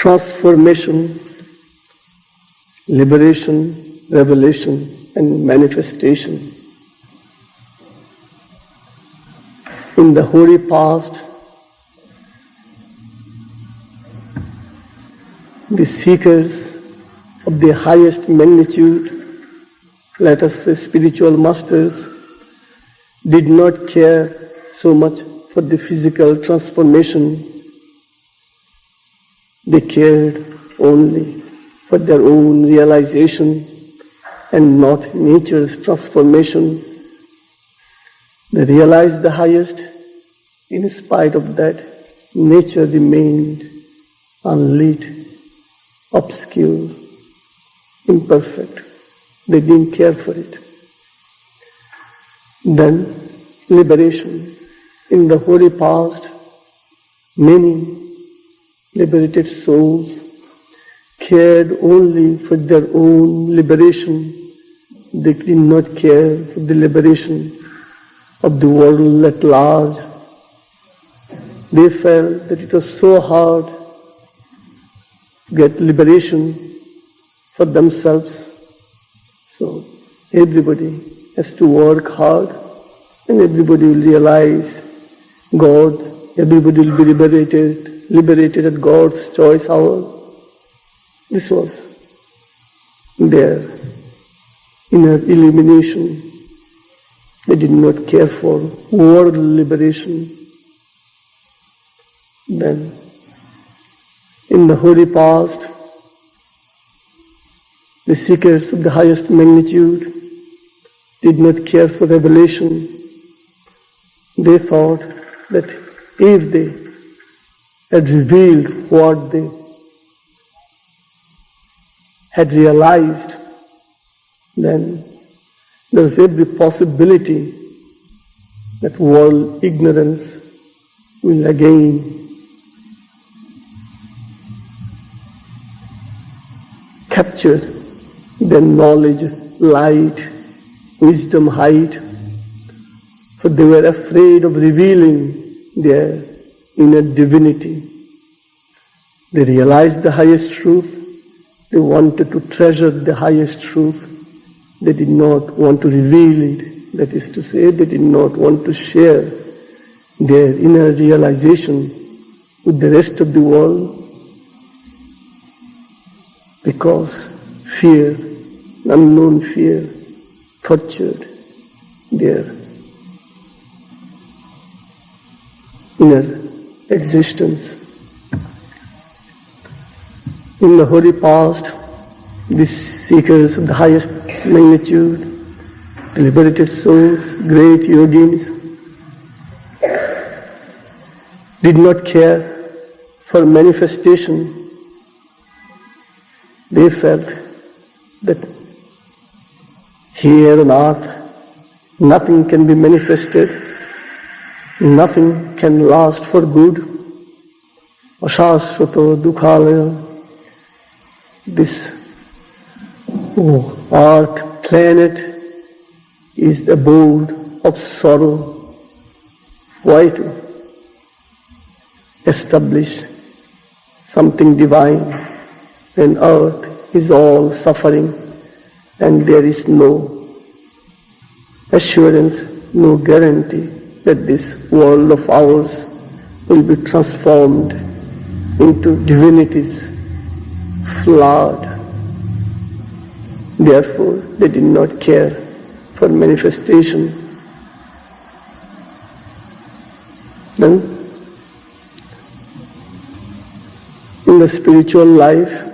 transformation, liberation, revelation, and manifestation. In the hoary past, the seekers of the highest magnitude, let us say spiritual masters, did not care so much for the physical transformation. They cared only for their own realization and not nature's transformation. They realized the highest. In spite of that, nature remained unlit, obscure, imperfect. They didn't care for it. Then, liberation. In the hoary past, many liberated souls cared only for their own liberation. They did not care for the liberation of the world at large. They felt that it was so hard to get liberation for themselves. So everybody has to work hard and everybody will realize God, everybody will be liberated at God's choice hour. This was their inner illumination. They did not care for world liberation. Then, in the hoary past, the seekers of the highest magnitude did not care for revelation. They thought that if they had revealed what they had realized, then there was every possibility that world ignorance will again capture their knowledge, light, wisdom, height, for they were afraid of revealing their inner divinity. They realized the highest truth. They wanted to treasure the highest truth. They did not want to reveal it. That is to say, they did not want to share their inner realization with the rest of the world because fear, unknown fear, tortured their inner existence. In the holy past, the seekers of the highest magnitude, the liberated souls, great yogis, did not care for manifestation. They felt that here on earth nothing can be manifested, nothing can last for good. Ashashvato dukhalaya. This earth planet is the abode of sorrow. Why to establish something divine when earth is all suffering and there is no assurance, no guarantee that this world of ours will be transformed into divinity's flood. Therefore, they did not care for manifestation. Then, in the spiritual life,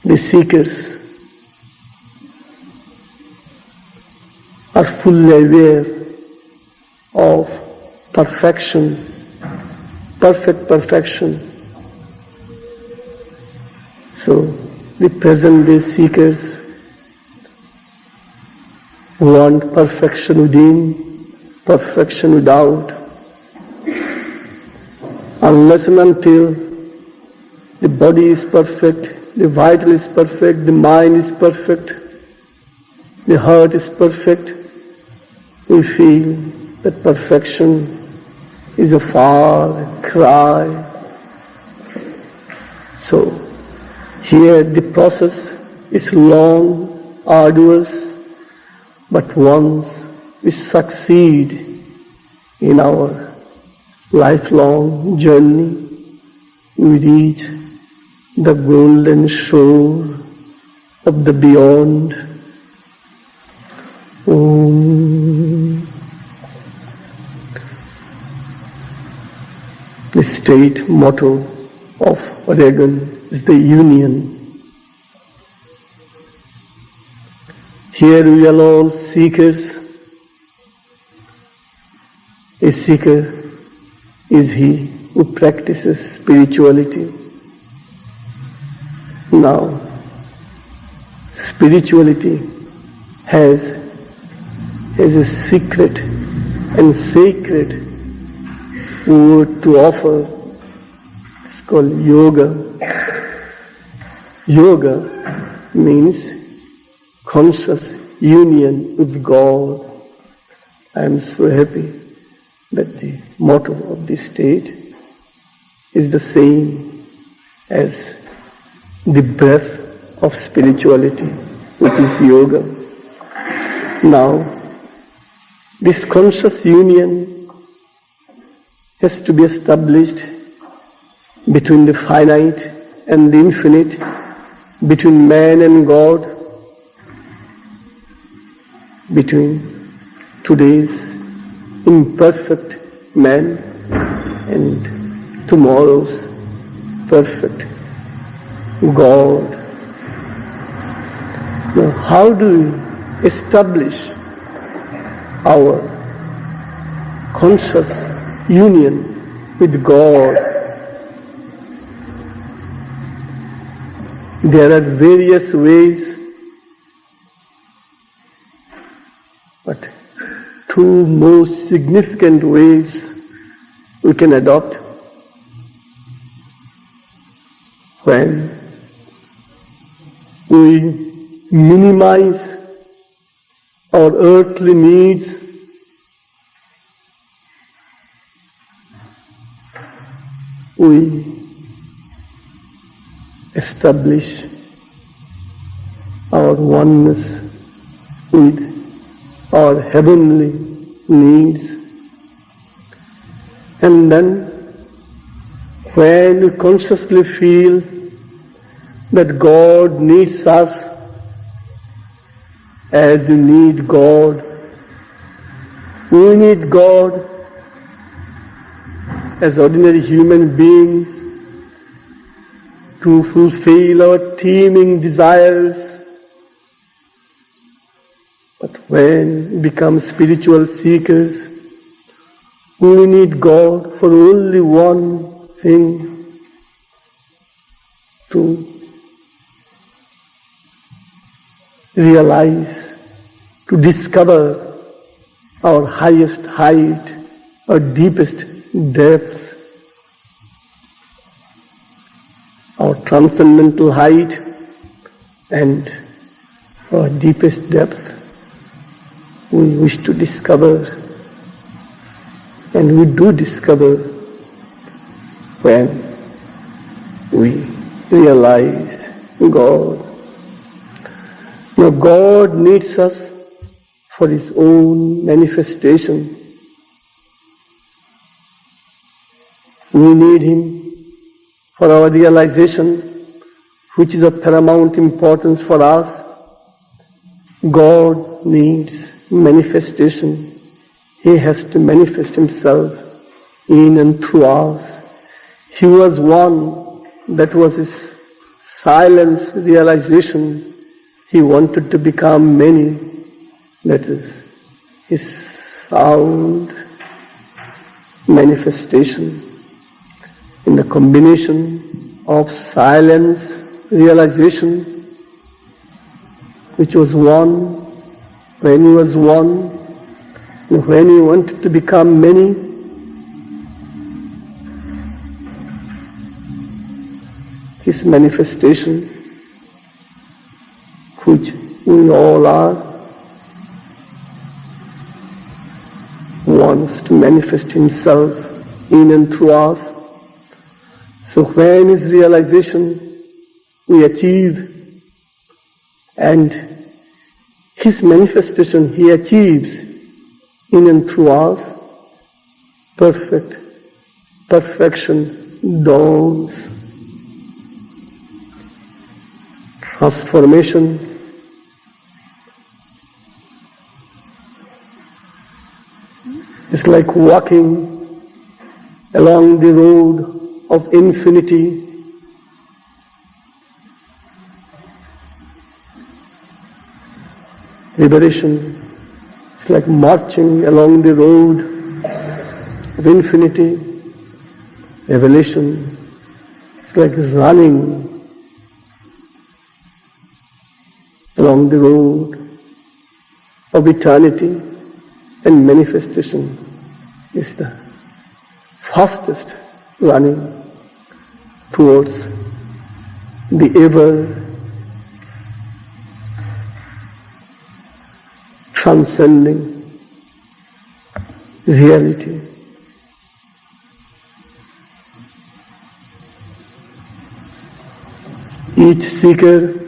the seekers are fully aware of perfection, perfect perfection. So, the present-day seekers want perfection within, perfection without. Unless and until the body is perfect, the vital is perfect, the mind is perfect, the heart is perfect, we feel that perfection is a far cry So, here the process is long, arduous, but once we succeed in our lifelong journey, we reach the golden shore of the beyond. Om. The state motto of Oregon is the union. Here we are all seekers. A seeker is he who practices spirituality. Now, spirituality has a secret and sacred word to offer. It's called yoga. Yoga means conscious union with God. I am so happy that the motto of this state is the same as the breath of spirituality, which is yoga. Now, this conscious union has to be established between the finite and the infinite, between man and God, between today's imperfect man and tomorrow's perfect God. Now, how do we establish our conscious union with God? There are various ways, but two most significant ways we can adopt. When we minimize our earthly needs, we establish our oneness with our heavenly needs. And then, when we consciously feel that God needs us as we need God, we need God as ordinary human beings to fulfill our teeming desires. But when we become spiritual seekers, we need God for only one thing: to realize, to discover our highest height, our deepest depth, our transcendental height and our deepest depth. We wish to discover, and we do discover when we realize God. Now, God needs us for His own manifestation. We need Him for our realization, which is of paramount importance for us. God needs manifestation. He has to manifest Himself in and through us. He was one, that was His silence realization. He wanted to become many, that is His sound manifestation. In the combination of silence realization, which was one, when He was one, and when He wanted to become many, His manifestation, which we all are, wants to manifest Himself in and through us. So when is realization we achieve, and his manifestation he achieves in and through us, perfection dawns. Transformation is like walking along the road of infinity. Liberation is like marching along the road of infinity. Revelation is like running along the road of eternity, and manifestation is the fastest running towards the ever transcending reality. Each seeker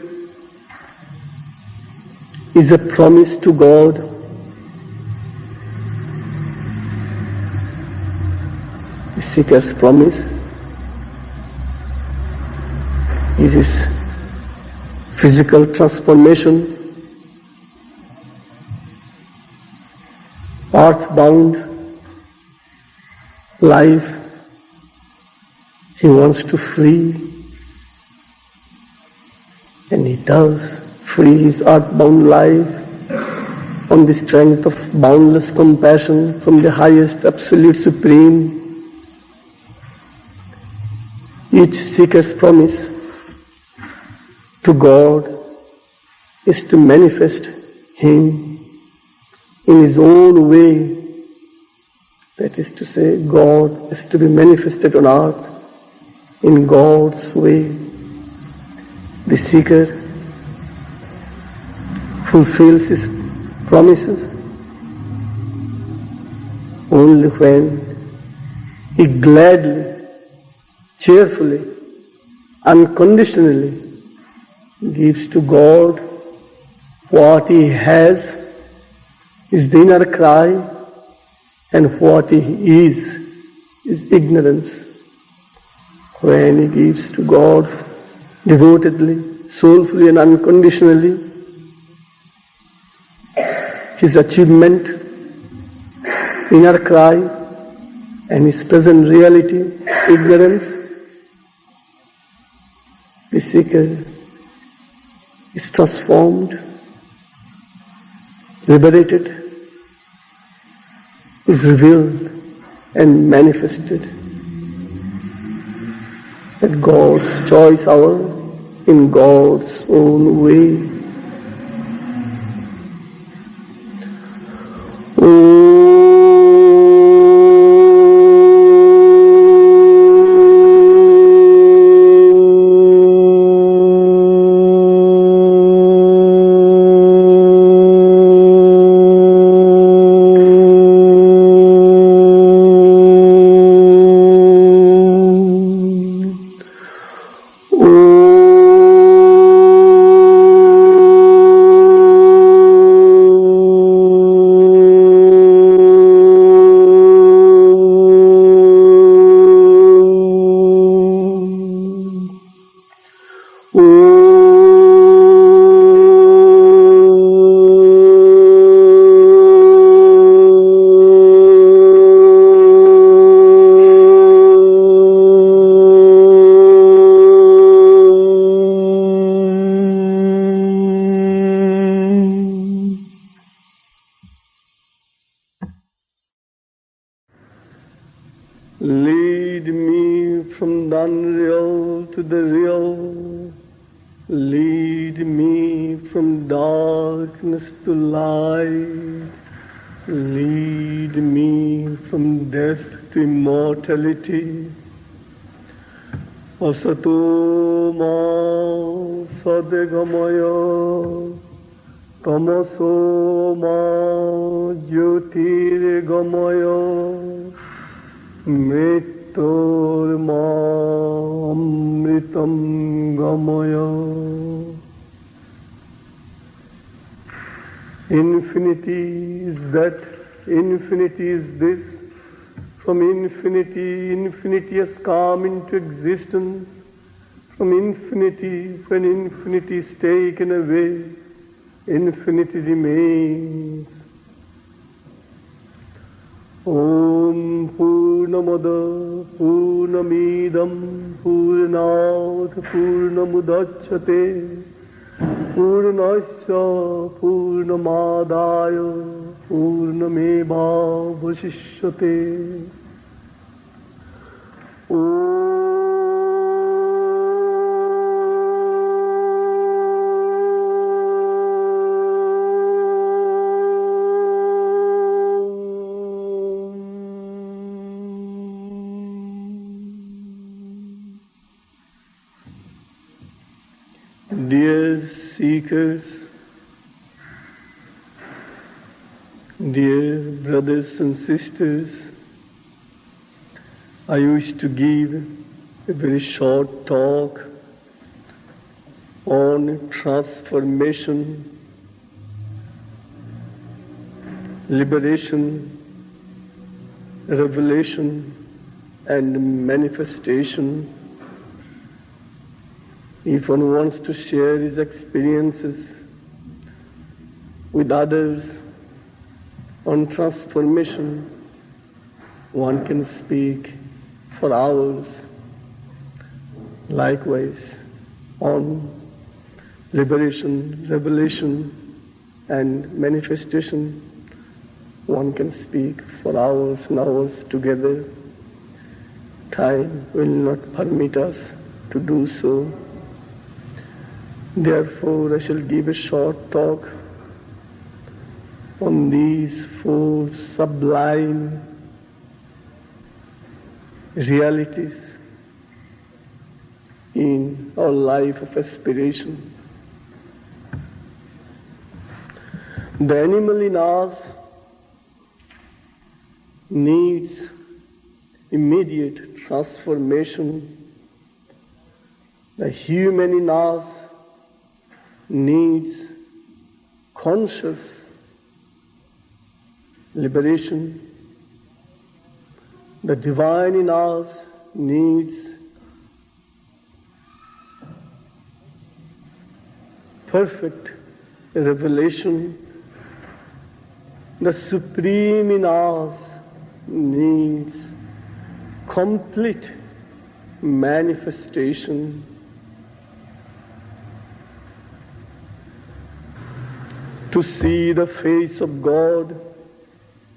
is a promise to God. The seeker's promise is his physical transformation, earthbound life he wants to free, and he does free his earthbound life on the strength of boundless compassion from the highest absolute supreme. Each seeker's promise to God is to manifest him in his own way. That is to say, God is to be manifested on earth in God's way. The seeker fulfills his promises only when he gladly, cheerfully, unconditionally gives to God what he has, is the inner cry, and what he is ignorance. When he gives to God devotedly, soulfully and unconditionally, his achievement, inner cry, and his present reality, ignorance, the seeker is transformed, liberated, is revealed and manifested at God's choice hour in God's own way. Lead me from the unreal to the real. Lead me from darkness to light. Lead me from death to immortality. Asato ma sadegamaya, tamaso ma jyotirgamaya. Mrityunjaya Amritam Gamaya. Infinity is that, infinity is this. From infinity, infinity has come into existence. From infinity, when infinity is taken away, infinity remains. Om Purnamada Purnamidam Purnat Purnamudachyate Purnasya Purnamadaya Purnameva Vasishyate. Dear seekers, dear brothers and sisters, I wish to give a very short talk on transformation, liberation, revelation, and manifestation. If one wants to share his experiences with others on transformation, one can speak for hours. Likewise, on liberation, revelation, and manifestation, one can speak for hours and hours together. Time will not permit us to do so. Therefore, I shall give a short talk on these four sublime realities in our life of aspiration. The animal in us needs immediate transformation. The human in us needs conscious liberation. The divine in us needs perfect revelation. The supreme in us needs complete manifestation. To see the face of God,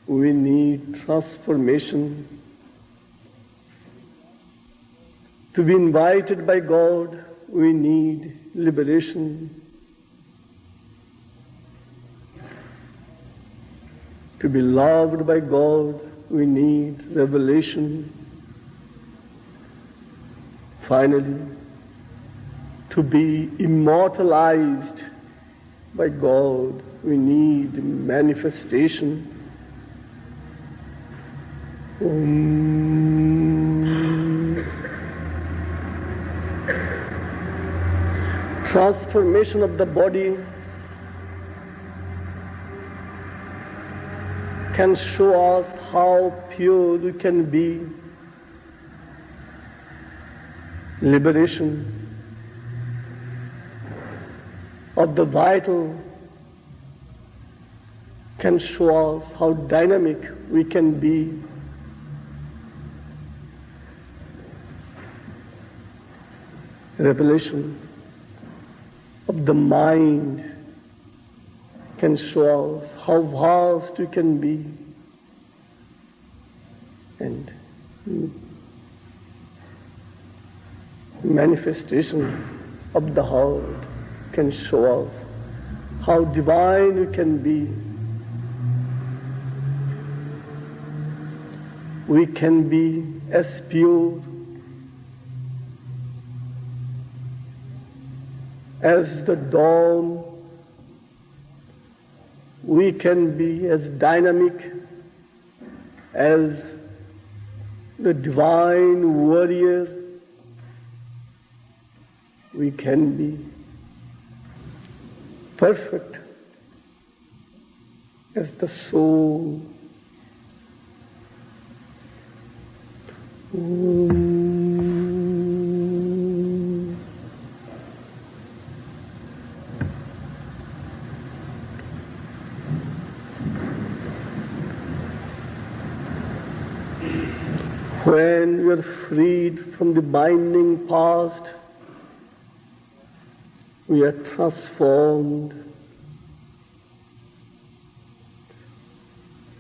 we need transformation. To be invited by God, we need liberation. To be loved by God, we need revelation. Finally, to be immortalized by God, we need manifestation. Transformation of the body can show us how pure we can be. Liberation of the vital can show us how dynamic we can be. Revelation of the mind can show us how vast we can be. And manifestation of the heart can show us how divine we can be. We can be as pure as the dawn. We can be as dynamic as the divine warrior we can be, perfect as the soul. When we are freed from the binding past, we are transformed.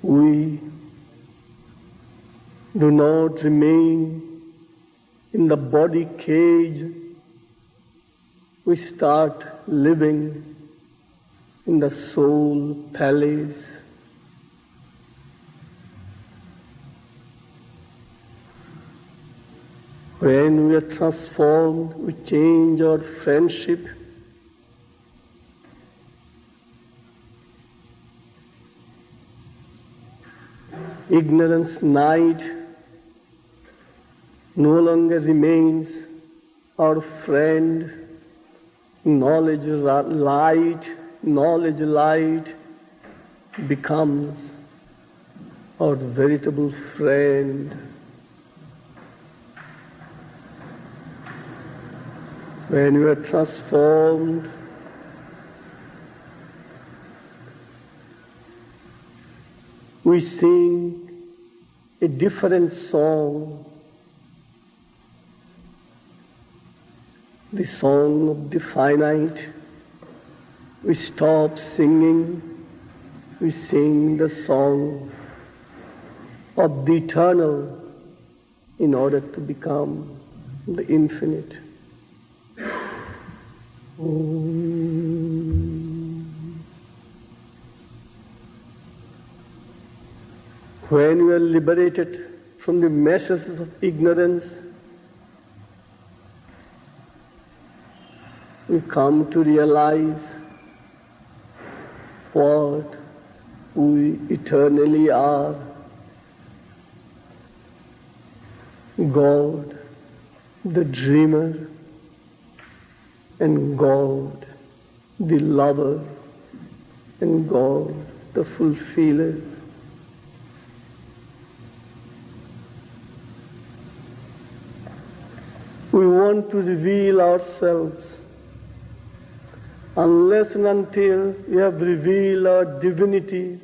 We do not remain in the body cage. We start living in the soul palace. When we are transformed, we change our friendship. Ignorance night no longer remains our friend. Knowledge light becomes our veritable friend. When we are transformed, we sing a different song, the song of the finite. We stop singing, we sing the song of the eternal in order to become the infinite. When we are liberated from the meshes of ignorance, we come to realize what we eternally are. God, the dreamer, and God, the lover, and God, the fulfiller. We want to reveal ourselves. Unless and until we have revealed our divinity,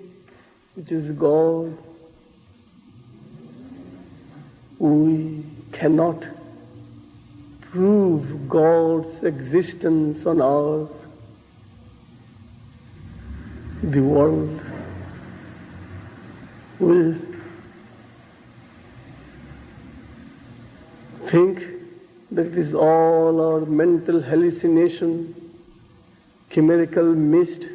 which is God, we cannot prove God's existence on earth. The world will think that it is all our mental hallucination, chimerical mist.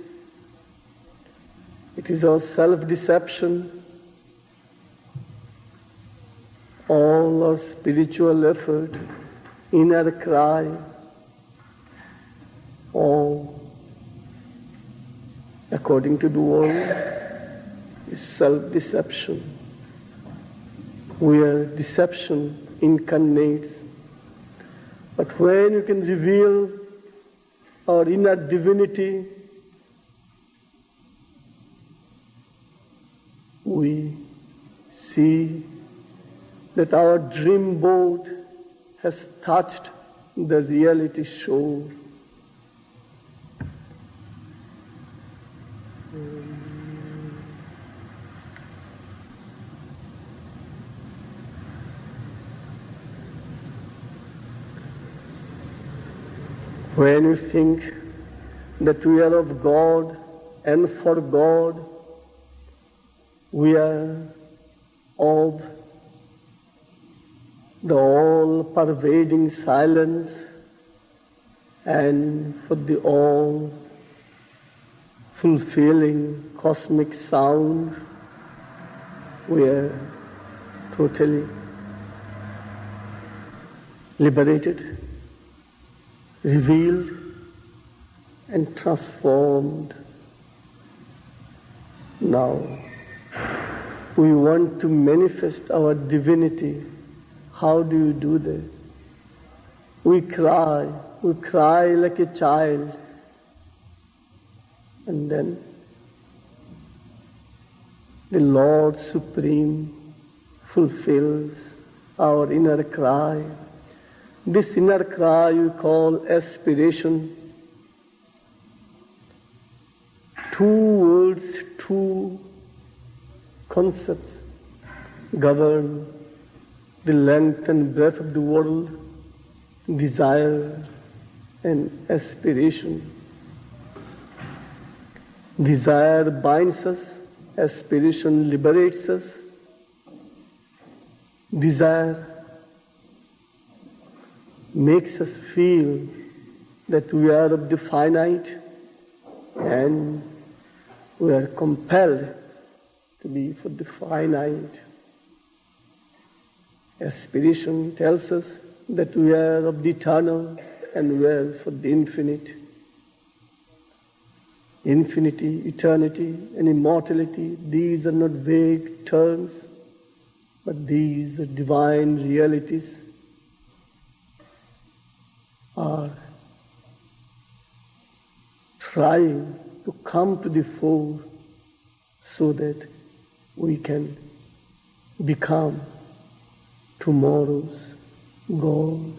It is our self-deception. All our spiritual effort, inner cry, all, according to the world, is self-deception, where deception incarnates. But when you can reveal our inner divinity, we see that our dream boat has touched the reality shore. When you think that we are of God and for God, we are of the all-pervading silence, and for the all-fulfilling cosmic sound, we are totally liberated, revealed, and transformed. Now, We want to manifest our divinity. How do you do that? We cry like a child, and then the Lord Supreme fulfills our inner cry. This inner cry we call aspiration. Two words, two concepts govern the length and breadth of the world: desire and aspiration. Desire binds us, aspiration liberates us. Desire makes us feel that we are of the finite and we are compelled to be for the finite. Aspiration tells us that we are of the eternal and we are for the infinite. Infinity, eternity, and immortality, these are not vague terms, but these are divine realities, are trying to come to the fore so that we can become tomorrow's God.